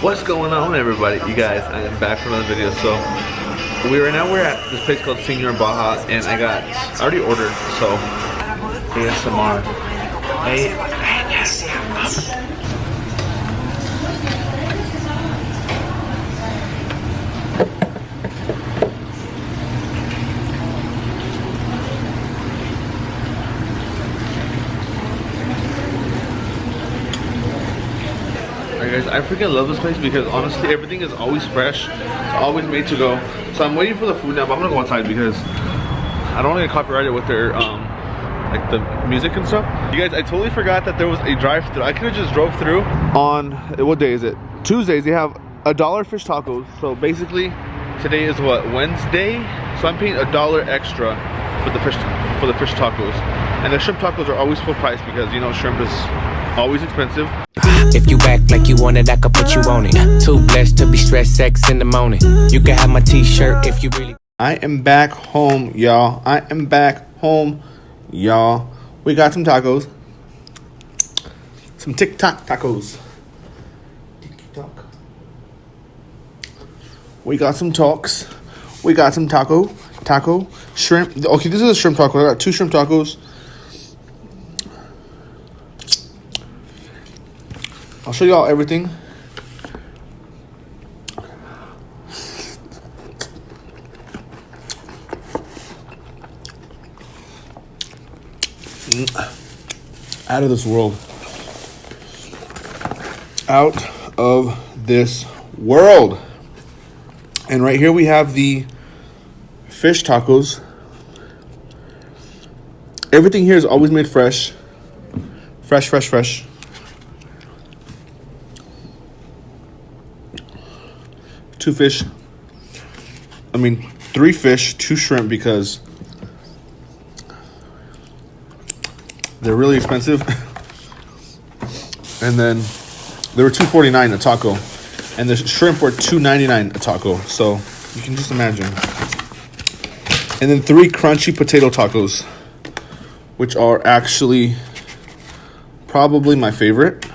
What's going on, everybody? You guys, I am back for another video. So we're at this place called Señor Baja, and I already ordered, so ASMR. Guys, I freaking love this place because honestly everything is always fresh. It's always made to go. So I'm waiting for the food now, but I'm gonna go outside because I don't want to get copyrighted with their like the music and stuff. You guys, I totally forgot that there was a drive-thru. I could have just drove through. On what day is it? Tuesdays. They have $1 fish tacos. So basically today is what, Wednesday? So I'm paying $1 extra for the fish tacos. And the shrimp tacos are always full price because, you know, shrimp is always expensive. If you act like you want it, I could put you on it. Too blessed to be stressed, sex in the morning. You can have my t-shirt if you really. I am back home, y'all. I am back home, y'all. We got some tacos. Some TikTok tacos. TikTok. We got some talks. We got some taco, shrimp. Okay, this is a shrimp taco. I got 2 shrimp tacos. I'll show y'all everything. Out of this world. Out of this world. And right here we have the fish tacos. Everything here is always made fresh. Fresh. 2 fish. 3 fish, 2 shrimp because they're really expensive. And then they were $2.49 a taco, and the shrimp were $2.99 a taco. So you can just imagine. And then 3 crunchy potato tacos, which are actually probably my favorite.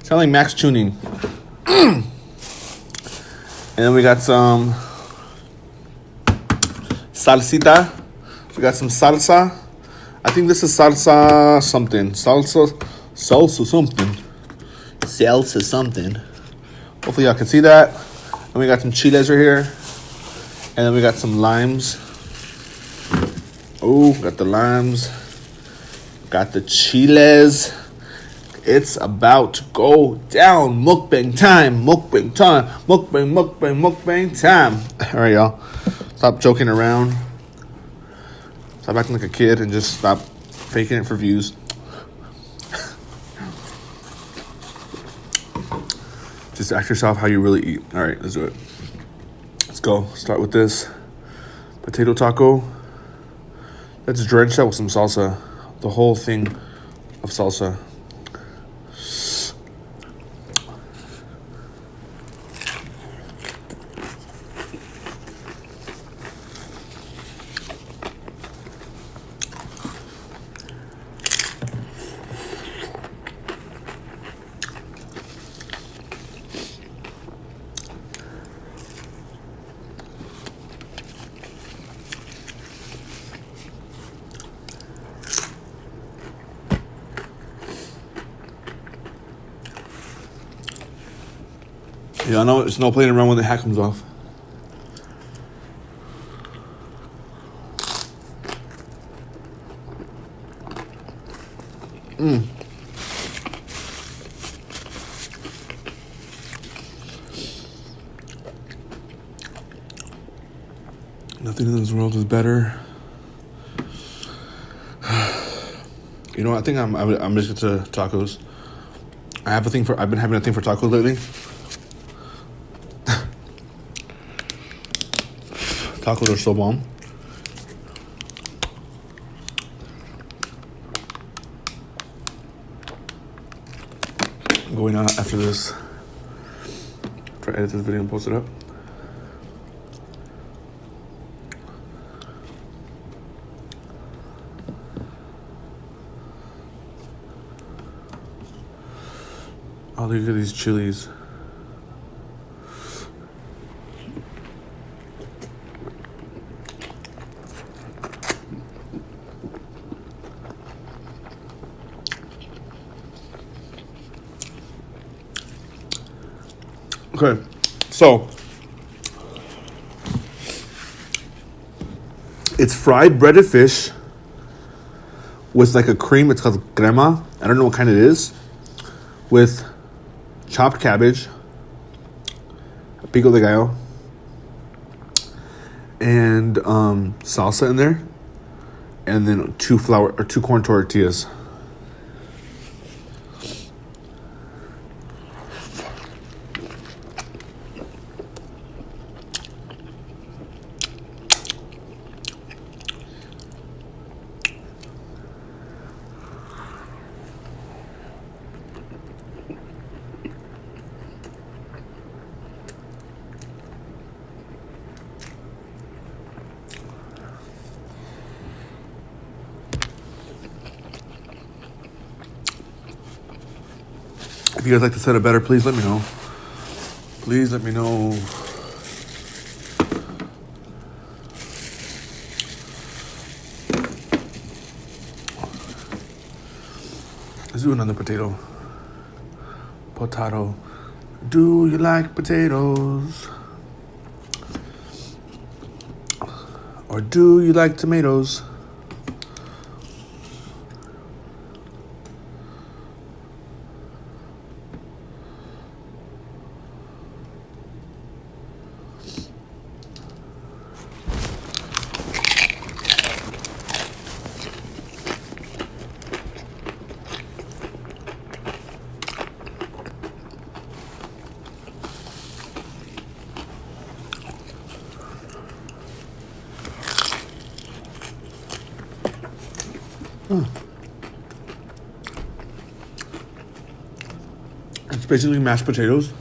Sound like Max Tuning. And then we got some salsita. We got some salsa. I think this is salsa something. Salsa something. Hopefully y'all can see that. And we got some chiles right here. And then we got some limes. Oh, got the limes. Got the chiles. It's about to go down. Mukbang time. Mukbang time. Mukbang time. All right, y'all. Stop joking around. Stop acting like a kid and just stop faking it for views. Just act yourself how you really eat. All right, let's do it. Let's go. Start with this potato taco. Let's drench that with some salsa. The whole thing of salsa. Yeah, I know it's no playing around when the hat comes off. Nothing in this world is better. You know, I think I'm just into tacos. I've been having a thing for tacos lately. Tacos are so bomb. I'm going out after this. Try to edit this video and post it up. Oh, look at these chilies. Okay, so it's fried breaded fish with like a cream. It's called crema. I don't know what kind it is. With chopped cabbage, pico de gallo, and salsa in there, and then two corn tortillas. If you guys like to set it better, please let me know. Please let me know. Let's do another potato. Potato. Do you like potatoes? Or do you like tomatoes? It's basically mashed potatoes.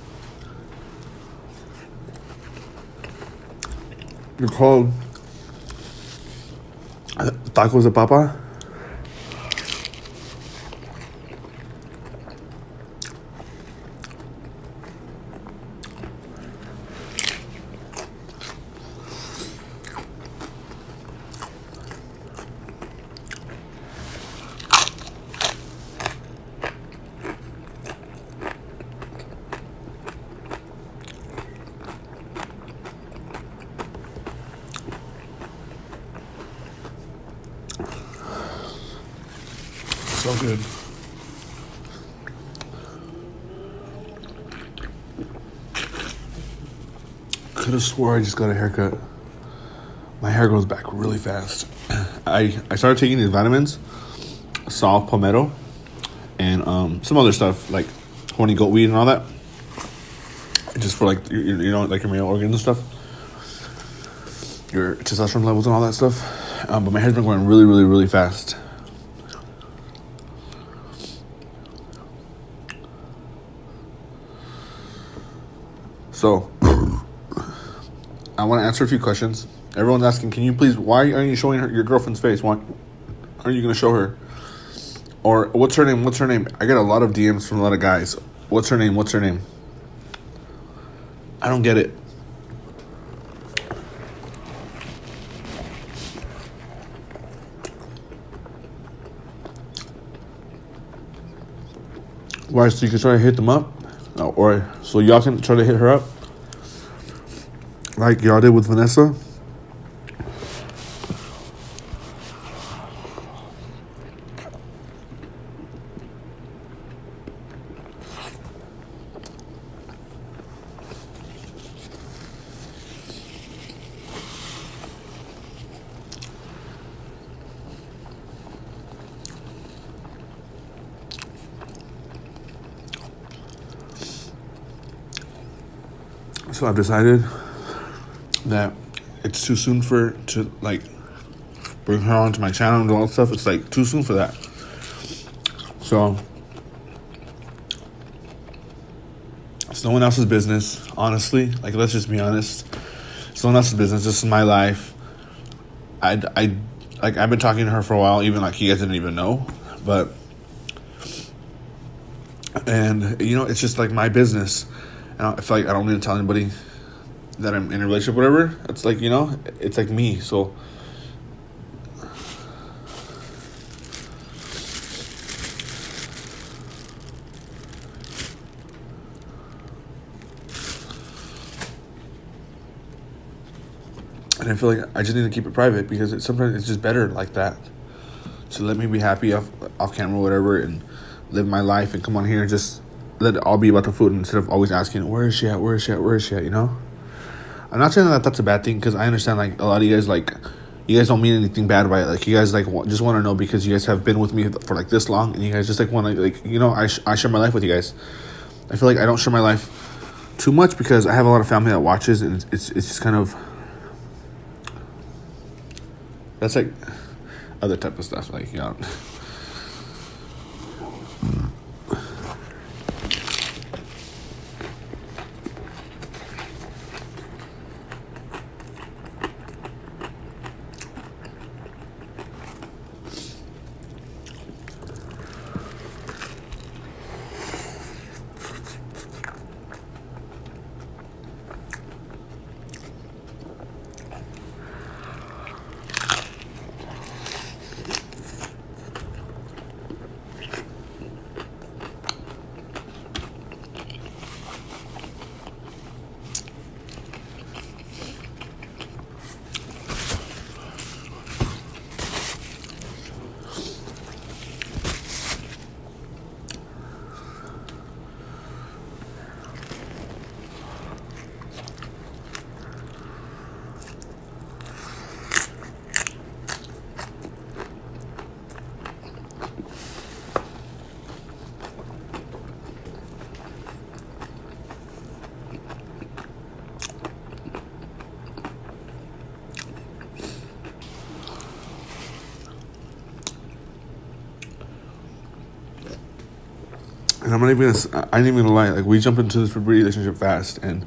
They're called tacos de papa. So good. Could have swore I just got a haircut. My hair grows back really fast. I started taking these vitamins, soft palmetto, and some other stuff like horny goat weed and all that. Just for like you know like your male organs and stuff, your testosterone levels and all that stuff. But my hair's been growing really, really, really fast. So, I want to answer a few questions. Everyone's asking, can you please, why aren't you showing your girlfriend's face? Why aren't you going to show her? Or, what's her name? What's her name? I get a lot of DMs from a lot of guys. What's her name? What's her name? I don't get it. Why, so you can try to hit them up? Or so y'all can try to hit her up like y'all did with Vanessa. So I've decided that it's too soon to like bring her onto my channel and all that stuff. It's like too soon for that. So it's no one else's business, honestly. Like, let's just be honest. It's no one else's business. This is my life. I've been talking to her for a while, even like you guys didn't even know, but And, you know, it's just like my business. And I feel like I don't need to tell anybody that I'm in a relationship, whatever. It's like, you know, it's like me. So and I feel like I just need to keep it private because sometimes it's just better like that. So let me be happy off camera or whatever and live my life and come on here and just let it all be about the food instead of always asking, where is she at, where is she at, where is she at, you know? I'm not saying that that's a bad thing because I understand, like, a lot of you guys, like, you guys don't mean anything bad by it. Like, you guys, like, just want to know because you guys have been with me for, like, this long and you guys just, like, want to, like, you know, I share my life with you guys. I feel like I don't share my life too much because I have a lot of family that watches and it's just kind of, that's, like, other type of stuff, like, you know. And I'm not even gonna, I ain't even gonna lie, like, we jump into this relationship fast, and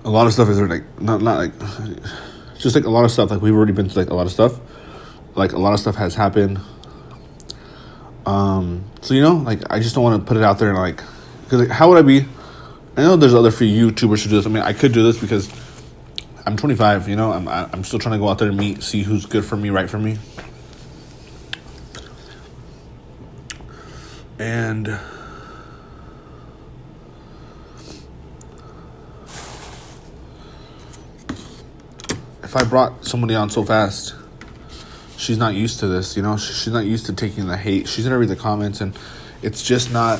a lot of stuff is like, not like, just like a lot of stuff, like, we've already been through, like, a lot of stuff, like, a lot of stuff has happened, so, you know, like, I just don't want to put it out there, and, like, because, like, how would I be, I know there's other free YouTubers who do this, I mean, I could do this because I'm 25, you know, I'm still trying to go out there and meet, see who's good for me, right for me. And if I brought somebody on so fast, she's not used to this, you know? She's not used to taking the hate. She's gonna read the comments, and it's just not.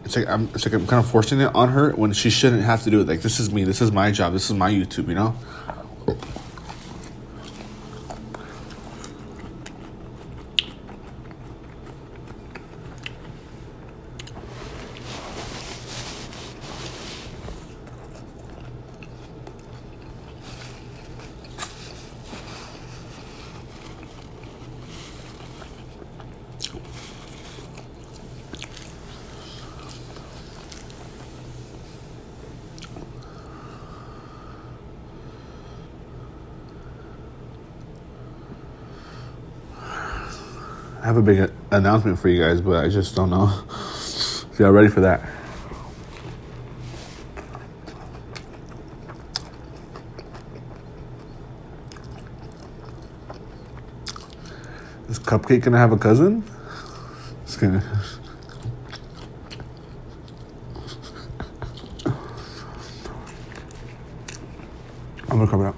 It's like I'm kind of forcing it on her when she shouldn't have to do it. Like, this is me. This is my job. This is my YouTube, you know? I have a big announcement for you guys, but I just don't know if y'all ready for that. Is Cupcake gonna have a cousin? It's gonna. I'm gonna cover it up.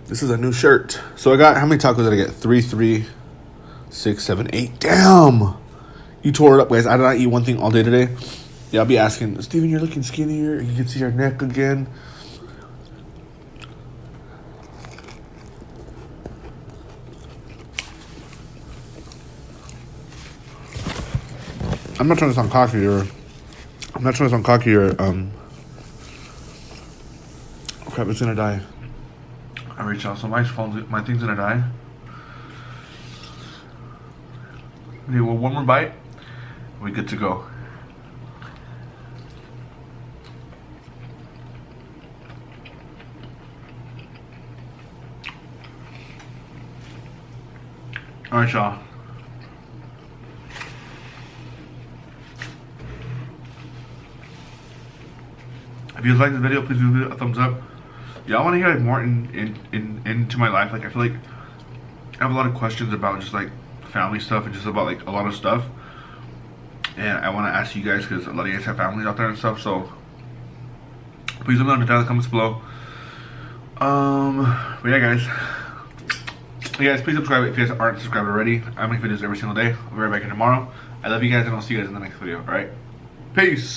This is a new shirt. So I got, how many tacos did I get? 3, 6, 7, 8. Damn! You tore it up, guys. I did not eat one thing all day today. Yeah, I'll be asking, Steven, you're looking skinnier. You can see your neck again. I'm not trying to sound cocky or oh crap, it's gonna die. Alright y'all, so my thing's gonna die. Okay, well, one more bite, we good to go. Alright y'all. If you guys like this video, please give it a thumbs up. Y'all want to hear like more into my life. Like I feel like I have a lot of questions about just like family stuff and just about like a lot of stuff. And I want to ask you guys because a lot of you guys have families out there and stuff. So please let me know down in the comments below. But yeah, guys. You guys, please subscribe if you guys aren't subscribed already. I make videos every single day. I'll be right back here tomorrow. I love you guys and I'll see you guys in the next video. Alright? Peace!